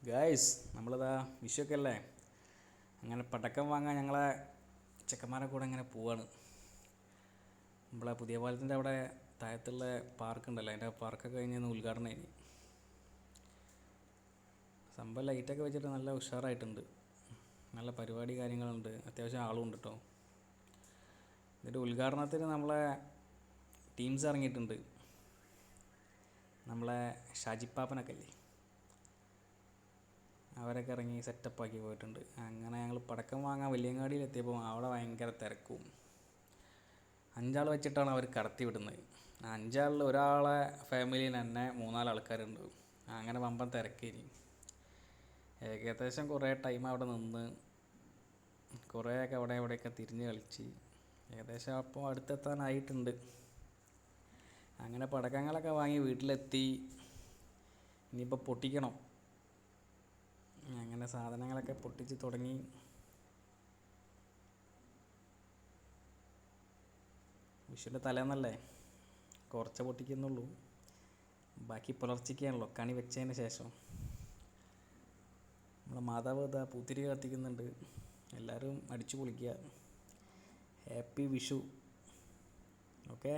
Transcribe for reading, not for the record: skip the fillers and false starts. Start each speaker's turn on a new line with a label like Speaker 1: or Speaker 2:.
Speaker 1: Guys നമ്മളിതാ വിഷുവൊക്കെ അല്ലേ, അങ്ങനെ പടക്കം വാങ്ങാൻ ഞങ്ങളെ ചെക്കന്മാരെ കൂടെ ഇങ്ങനെ പോവാണ്. നമ്മളെ പുതിയ പാലത്തിൻ്റെ അവിടെ താഴത്തുള്ള പാർക്ക് ഉണ്ടല്ലോ, അതിൻ്റെ പാർക്കൊക്കെ കഴിഞ്ഞ് ഉദ്ഘാടനം കഴിഞ്ഞ് സംഭവം ലൈറ്റൊക്കെ വെച്ചിട്ട് നല്ല ഉഷാറായിട്ടുണ്ട്. നല്ല പരിപാടി കാര്യങ്ങളുണ്ട്, അത്യാവശ്യം ആളും ഉണ്ട് കേട്ടോ. ഇതിൻ്റെ ഉദ്ഘാടനത്തിന് നമ്മളെ ടീംസ് ഇറങ്ങിയിട്ടുണ്ട്. നമ്മളെ ഷാജിപ്പാപ്പനൊക്കെ അല്ലേ, അവരൊക്കെ ഇറങ്ങി സെറ്റപ്പാക്കി പോയിട്ടുണ്ട്. അങ്ങനെ ഞങ്ങൾ പടക്കം വാങ്ങാൻ വലിയങ്ങാടിയിൽ എത്തിയപ്പോൾ അവിടെ ഭയങ്കര തിരക്കും. 5 ആൾ വെച്ചിട്ടാണ് അവർ കടത്തി വിടുന്നത്. 5 ആളിൽ ഒരാളെ ഫാമിലിയിൽ തന്നെ 3-4 ആൾക്കാരുണ്ട്. അങ്ങനെ വമ്പൻ തിരക്കേനി. ഏകദേശം കുറേ ടൈം അവിടെ നിന്ന് കുറേയൊക്കെ അവിടെ ഇവിടെയൊക്കെ തിരിഞ്ഞ് കളിച്ച് ഏകദേശം അപ്പോൾ അടുത്തെത്താനായിട്ടുണ്ട്. അങ്ങനെ പടക്കങ്ങളൊക്കെ വാങ്ങി വീട്ടിലെത്തി. ഇനിയിപ്പോൾ പൊട്ടിക്കണം. അങ്ങനെ സാധനങ്ങളൊക്കെ പൊട്ടിച്ച് തുടങ്ങി. വിഷുവിൻ്റെ തലേന്നല്ലേ, കുറച്ച് പൊട്ടിക്കുന്നുള്ളൂ. ബാക്കി പുലർച്ചയ്ക്കാണല്ലോ, കണി വെച്ചതിന് ശേഷം. നമ്മളെ മാതാവ് ഇതാ പൂത്തിരി കത്തിക്കുന്നുണ്ട്. എല്ലാവരും അടിച്ചു പൊളിക്കുക. ഹാപ്പി വിഷു. ഓക്കെ.